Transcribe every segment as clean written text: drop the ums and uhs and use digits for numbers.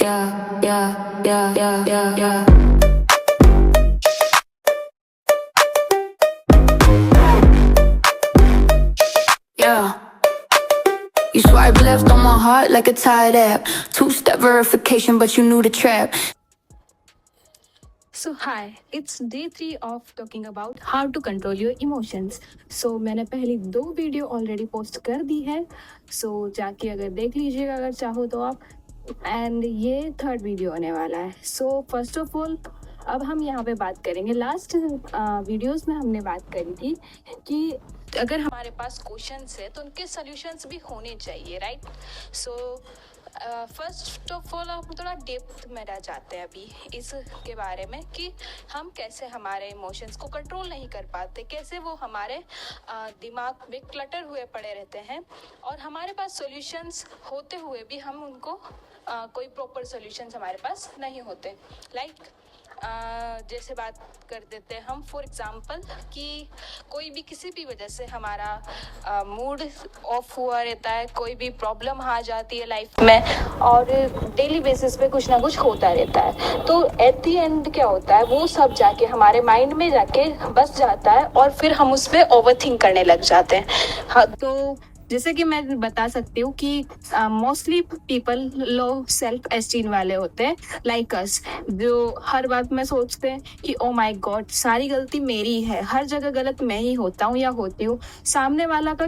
Yeah, yeah, yeah, yeah, yeah, yeah. Yeah. You swipe left on my heart like a Tide app. Two-step verification, but you knew the trap. So hi, it's day 3 of talking about how to control your emotions. So मैंने पहली 2 video already post कर दी है, सो जाके अगर देख लीजिएगा अगर चाहो तो आप। एंड ये थर्ड वीडियो होने वाला है। सो फर्स्ट ऑफ ऑल अब हम यहाँ पे बात करेंगे, लास्ट वीडियोस में हमने बात करी थी कि अगर हमारे पास क्वेश्चंस है तो उनके सॉल्यूशंस भी होने चाहिए, right. So first of all हम थोड़ा डेप्थ में रह जाते हैं अभी इसके बारे में कि हम कैसे हमारे इमोशंस को कंट्रोल नहीं कर पाते, कैसे वो हमारे दिमाग में क्लटर हुए पड़े रहते हैं और हमारे पास सॉल्यूशंस होते हुए भी हम उनको कोई प्रॉपर सॉल्यूशंस हमारे पास नहीं होते। लाइक जैसे बात कर देते हैं हम फॉर एग्जांपल कि कोई भी किसी भी वजह से हमारा मूड ऑफ हुआ रहता है, कोई भी प्रॉब्लम आ जाती है लाइफ में और डेली बेसिस पे कुछ ना कुछ होता रहता है, तो एट द एंड क्या होता है वो सब जाके हमारे माइंड में जाके बस जाता है और फिर हम उस पर ओवर थिंक करने लग जाते हैं। हाँ, तो जैसे कि मैं बता सकती हूँ कि mostly people low self esteem वाले होते हैं, लाइक अस, जो हर बात में सोचते हैं कि ओ माय गॉड सारी गलती मेरी है, हर जगह गलत मैं ही होता हूँ या होती हूँ, सामने वाला का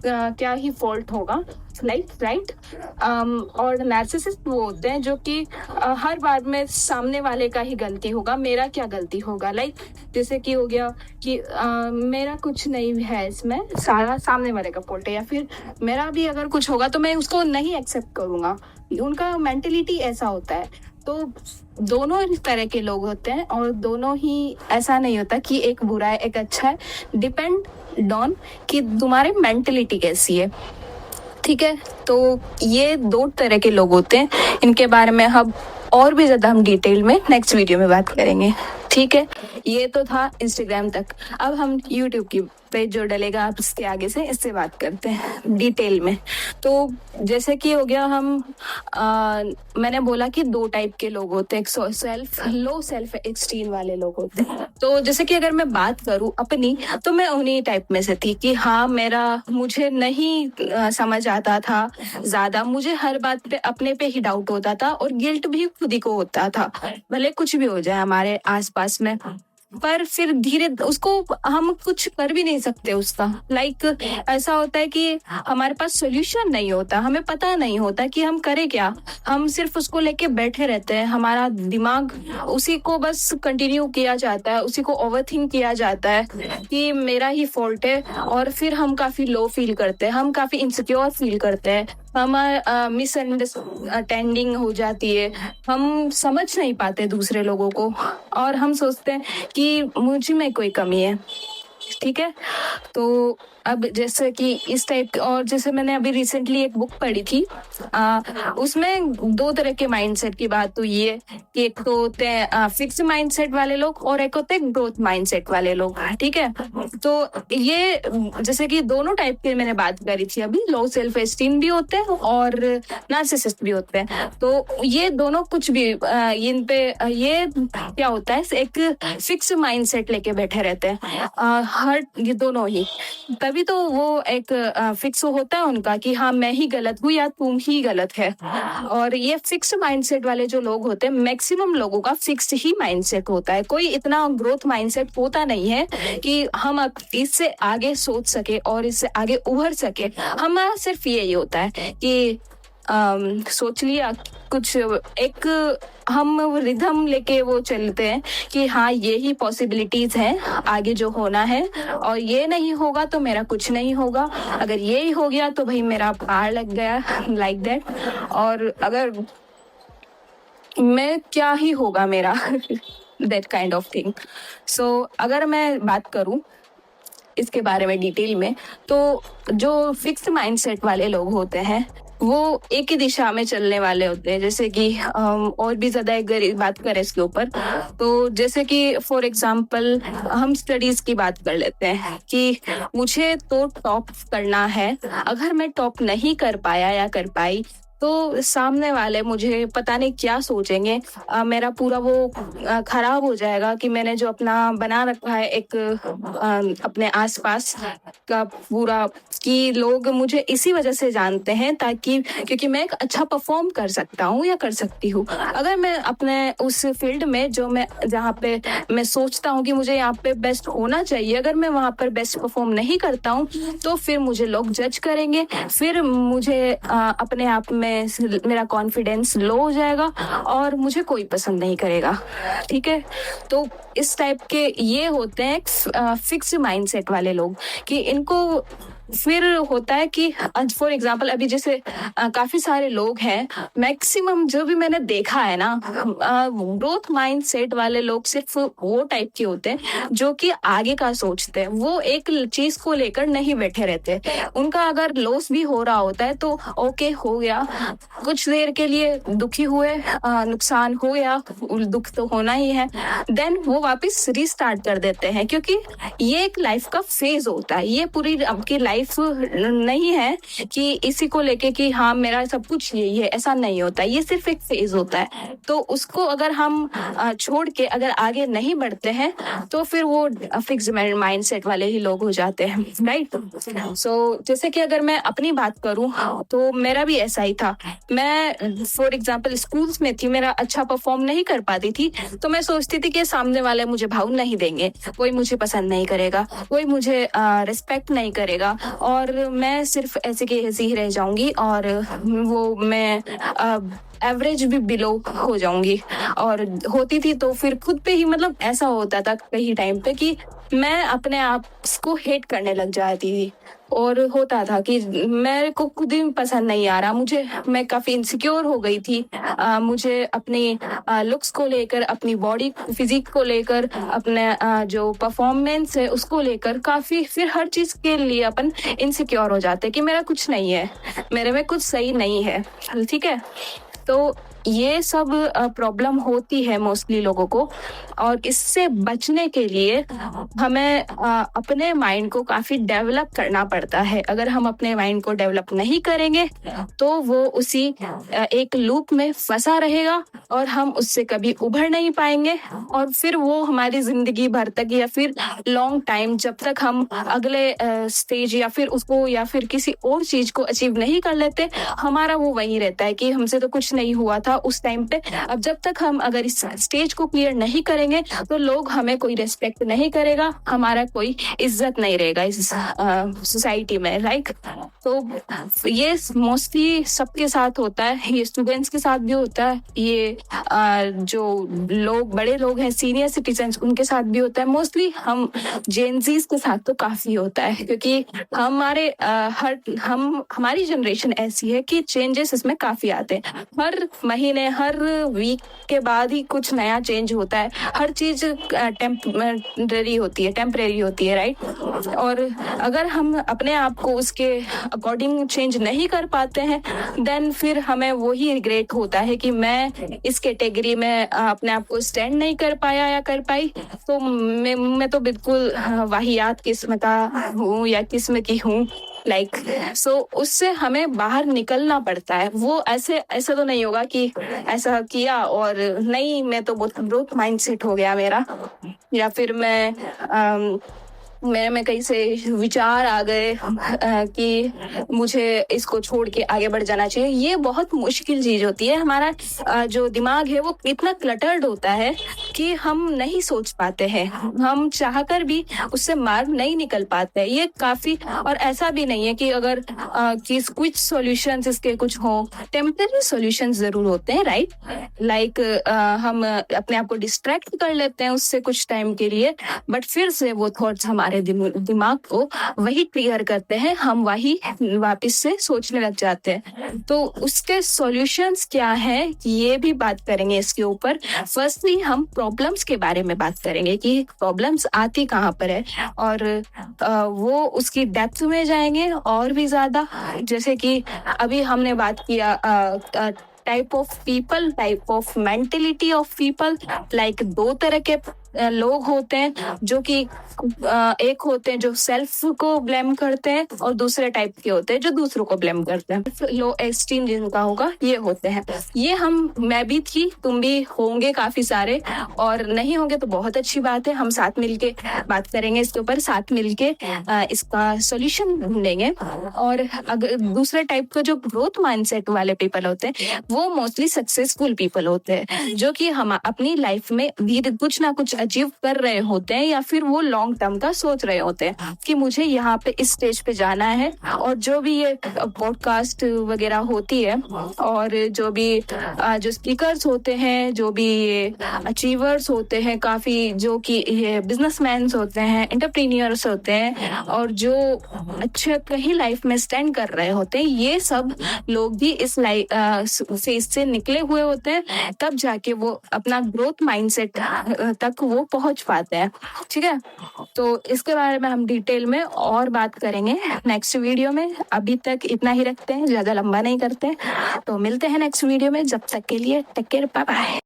क्या ही फॉल्ट होगा, लाइक राइट। और नार्सिसिस्ट वो होते हैं जो कि हर बार में सामने वाले का ही गलती होगा, मेरा क्या गलती होगा, लाइक जैसे कि हो गया कि मेरा कुछ नहीं है इसमें, सारा सामने वाले का फॉल्ट है, या फिर मेरा भी अगर कुछ होगा तो मैं उसको नहीं एक्सेप्ट करूँगा। उनका मेंटेलिटी ऐसा होता है। तो दोनों इस तरह के लोग होते हैं और दोनों ही, ऐसा नहीं होता कि एक बुरा है एक अच्छा है, डिपेंड ऑन कि तुम्हारी मेंटेलिटी कैसी है, ठीक है। तो ये 2 तरह के लोग होते हैं, इनके बारे में हम और भी ज़्यादा हम डिटेल में नेक्स्ट वीडियो में बात करेंगे, ठीक है। ये तो था इंस्टाग्राम तक, अब हम यूट्यूब की पेज जो डलेगा आप इसके आगे से इससे बात करते हैं डिटेल में। तो जैसे कि हो गया मैंने बोला कि 2 टाइप के लोग होते हैं, एक लो सेल्फ एस्टीम वाले लोग होते हैं। तो जैसे कि अगर मैं बात करूं अपनी, तो मैं उन्हीं टाइप में से थी कि हाँ मुझे नहीं समझ आता था ज़्यादा, मुझे हर बात पे अपने पे ही डाउट होता था और गिल्ट भी खुद ही को होता था, भले कुछ भी हो जाए हमारे आसपास में, पर फिर धीरे उसको हम कुछ कर भी नहीं सकते उसका, लाइक ऐसा होता है कि हमारे पास सोल्यूशन नहीं होता, हमें पता नहीं होता कि हम करें क्या, हम सिर्फ उसको लेके बैठे रहते हैं, हमारा दिमाग उसी को बस कंटिन्यू किया जाता है, उसी को ओवरथिंक किया जाता है कि मेरा ही फॉल्ट है, और फिर हम काफी लो फील करते हैं, हम काफी इनसिक्योर फील करते हैं, हमारा मिसअंडरस्टैंडिंग हो जाती है, हम समझ नहीं पाते दूसरे लोगों को और हम सोचते हैं कि मुझ में कोई कमी है, ठीक है। तो अब जैसे कि इस टाइप, और जैसे मैंने अभी रिसेंटली एक बुक पढ़ी थी, उसमें 2 तरह के माइंडसेट की बात हुई है कि एक तो होते हैं फिक्स माइंडसेट वाले लोग और एक होते हैं ग्रोथ माइंडसेट वाले लोग, ठीक है। तो ये जैसे कि दोनों टाइप के मैंने बात करी थी अभी, लो सेल्फ एस्टीम भी होते हैं और नार्सिसिस्ट भी होते हैं। तो ये दोनों कुछ भी इन पे ये क्या होता है, एक फिक्स माइंडसेट लेके बैठे रहते हैं, हर ये दोनों ही, तभी तो वो एक फिक्स होता है उनका कि हाँ मैं ही गलत हूँ या तुम ही गलत है। और ये फिक्स माइंडसेट वाले जो लोग होते हैं, मैक्सिमम लोगों का फिक्स ही माइंडसेट होता है, कोई इतना ग्रोथ माइंडसेट होता नहीं है कि हम इससे आगे सोच सके और इससे आगे उभर सके। हमारा सिर्फ यही होता है कि सोच लिया कुछ, एक हम रिदम लेके वो चलते हैं कि हाँ ये ही पॉसिबिलिटीज हैं आगे जो होना है, और ये नहीं होगा तो मेरा कुछ नहीं होगा, अगर ये ही हो गया तो भाई मेरा पार लग गया, लाइक दैट। और अगर मैं क्या ही होगा मेरा दैट काइंड ऑफ थिंग। सो अगर मैं बात करूं इसके बारे में डिटेल में, तो जो फिक्स्ड माइंडसेट वाले लोग होते हैं वो एक ही दिशा में चलने वाले होते हैं, जैसे कि और भी ज्यादा अगर बात करें इसके ऊपर, तो जैसे कि फॉर एग्जांपल हम स्टडीज की बात कर लेते हैं कि मुझे तो टॉप करना है, अगर मैं टॉप नहीं कर पाया या कर पाई तो सामने वाले मुझे पता नहीं क्या सोचेंगे, मेरा पूरा वो खराब हो जाएगा कि मैंने जो अपना बना रखा है एक अपने आसपास का पूरा, कि लोग मुझे इसी वजह से जानते हैं ताकि क्योंकि मैं एक अच्छा परफॉर्म कर सकता हूँ या कर सकती हूँ। अगर मैं अपने उस फील्ड में जो मैं जहाँ पे मैं सोचता हूँ कि मुझे यहाँ पे बेस्ट होना चाहिए, अगर मैं वहाँ पर बेस्ट परफॉर्म नहीं करता हूँ तो फिर मुझे लोग जज करेंगे, फिर मुझे अपने आप में मेरा कॉन्फिडेंस लो हो जाएगा और मुझे कोई पसंद नहीं करेगा। ठीक है, तो इस टाइप के ये होते हैं फिक्स्ड माइंडसेट वाले लोग, कि इनको फिर होता है कि फॉर एग्जाम्पल अभी जैसे काफी सारे लोग हैं, मैक्सिमम जो भी मैंने देखा है ना, ग्रोथ माइंडसेट वाले लोग सिर्फ वो टाइप के होते हैं जो कि आगे का सोचते हैं, वो एक चीज को लेकर नहीं बैठे रहते। उनका अगर लॉस भी हो रहा होता है तो ओके हो गया, कुछ देर के लिए दुखी हुए, नुकसान हो गया, दुख तो होना ही है, देन वो वापस रीस्टार्ट कर देते हैं, क्योंकि ये एक लाइफ का फेज होता है, ये पूरी आपकी लाइफ नहीं है कि इसी को लेके कि हाँ मेरा सब कुछ यही है, ऐसा नहीं होता, ये सिर्फ एक फेज होता है। तो उसको अगर हम छोड़ के अगर आगे नहीं बढ़ते हैं तो फिर वो फिक्स माइंडसेट वाले ही लोग हो जाते हैं, राइट। सो जैसे कि अगर मैं अपनी बात करूं तो मेरा भी ऐसा ही था। मैं फॉर एग्जांपल स्कूल्स में थी, मेरा अच्छा परफॉर्म नहीं कर पाती थी, तो मैं सोचती थी कि सामने वाले मुझे भाव नहीं देंगे, कोई मुझे पसंद नहीं करेगा, कोई मुझे रिस्पेक्ट नहीं करेगा, और मैं सिर्फ ऐसे के ऐसे ही रह जाऊंगी, और वो मैं एवरेज भी बिलो हो जाऊंगी। और होती थी तो फिर खुद पे ही, मतलब ऐसा होता था कई टाइम पे कि मैं अपने आप को हेट करने लग जाती थी, और होता था कि मेरे को खुद ही पसंद नहीं आ रहा मुझे, मैं काफी इनसिक्योर हो गई थी, मुझे अपनी लुक्स को लेकर, अपनी बॉडी फिजिक को लेकर, अपने जो परफॉर्मेंस है उसको लेकर काफी, फिर हर चीज के लिए अपन इनसिक्योर हो जाते हैं कि मेरा कुछ नहीं है, मेरे में कुछ सही नहीं है। ठीक है, तो ये सब प्रॉब्लम होती है मोस्टली लोगों को, और इससे बचने के लिए हमें अपने माइंड को काफी डेवलप करना पड़ता है। अगर हम अपने माइंड को डेवलप नहीं करेंगे तो वो उसी एक लूप में फंसा रहेगा और हम उससे कभी उभर नहीं पाएंगे, और फिर वो हमारी जिंदगी भर तक या फिर लॉन्ग टाइम, जब तक हम अगले स्टेज या फिर उसको या फिर किसी और चीज को अचीव नहीं कर लेते, हमारा वो वही रहता है कि हमसे तो कुछ नहीं हुआ था उस टाइम पे। अब जब तक हम अगर इस स्टेज को क्लियर नहीं करेंगे तो लोग हमें कोई रेस्पेक्ट नहीं करेगा, हमारा कोई इज्जत नहीं रहेगा इस सोसाइटी में, राइट। तो ये मोस्टली सबके साथ होता है, ये स्टूडेंट्स के साथ भी होता है, ये जो लोग बड़े लोग हैं, सीनियर सिटीजन्स, उनके साथ भी होता है, मोस्टली हम जेनजीज के साथ तो काफी होता है, क्योंकि हमारी जनरेशन ऐसी है कि चेंजेस इसमें काफी आते हैं, हर महीने हर वीक के बाद ही कुछ नया चेंज होता है, हर चीज टेम्परेरी होती है, राइट। और अगर हम अपने आप को उसके अकॉर्डिंग चेंज नहीं कर पाते हैं, देन फिर हमें वही रिग्रेट होता है कि मैं इस कैटेगरी में अपने आप को स्टैंड नहीं कर पाया या कर पाई, तो मैं तो बिल्कुल वाहियात किस्म का हूँ या किस्म की हूँ, लाइक सो उससे हमें बाहर निकलना पड़ता है। वो ऐसा तो नहीं होगा कि ऐसा किया और नहीं मैं तो बहुत ग्रोथ माइंडसेट हो गया मेरा, या फिर मेरे में कहीं से विचार आ गए कि मुझे इसको छोड़ के आगे बढ़ जाना चाहिए। ये बहुत मुश्किल चीज होती है, हमारा जो दिमाग है वो इतना क्लटर्ड होता है कि हम नहीं सोच पाते हैं, हम चाहकर भी उससे मार्ग नहीं निकल पाते हैं। ये काफी, और ऐसा भी नहीं है कि अगर कि कुछ सॉल्यूशंस इसके कुछ हो, टेम्पररी सॉल्यूशंस जरूर होते हैं, राइट। लाइक हम अपने आप को डिस्ट्रैक्ट कर लेते हैं उससे कुछ टाइम के लिए, बट फिर से वो थॉट्स हमारे दिमाग को वही क्लियर करते हैं, हम वही वापस से सोचने लग जाते हैं। तो उसके सॉल्यूशंस क्या है ये भी बात करेंगे इसके ऊपर। फर्स्टली हम प्रॉब्लम्स के बारे में बात करेंगे कि प्रॉब्लम्स आती कहाँ पर है, और वो उसकी डेप्थ में जाएंगे और भी ज्यादा। जैसे कि अभी हमने बात किया type of people, type of mentality of people, like दो तरह के लोग होते हैं जो कि एक होते हैं जो सेल्फ को ब्लेम करते हैं और दूसरे टाइप के होते हैं जो दूसरों को ब्लेम करते हैं। लो एस्टीम जिनका होगा ये होते हैं। ये मैं भी थी, तुम भी होंगे काफी सारे, और नहीं होंगे तो बहुत अच्छी बात है। हम साथ मिलके बात करेंगे इसके ऊपर, साथ मिलके इसका सॉल्यूशन ढूंढेंगे। और अगर दूसरे टाइप का जो ग्रोथ माइंडसेट वाले पीपल होते हैं वो मोस्टली सक्सेसफुल पीपल होते हैं, जो कि हम अपनी लाइफ में धीरे कुछ ना कुछ अचीव कर रहे होते हैं, या फिर वो लॉन्ग टर्म का सोच रहे होते हैं कि मुझे यहाँ पे इस स्टेज पे जाना है। और जो भी ये पॉडकास्ट वगैरह होती है, और जो भी जो स्पीकर्स होते हैं, जो भी ये अचीवर्स होते हैं, काफी जो कि बिजनेसमैन होते हैं, एंटरप्रेन्योर्स होते हैं, और जो अच्छे कहीं लाइफ में स्टैंड कर रहे होते हैं, ये सब लोग भी इस फेज से निकले हुए होते हैं, तब जाके वो अपना ग्रोथ माइंडसेट तक वो पहुंच पाते हैं। ठीक है, तो इसके बारे में हम डिटेल में और बात करेंगे नेक्स्ट वीडियो में। अभी तक इतना ही रखते हैं, ज्यादा लंबा नहीं करते, तो मिलते हैं नेक्स्ट वीडियो में। जब तक के लिए टेक केयर, बाय बाय।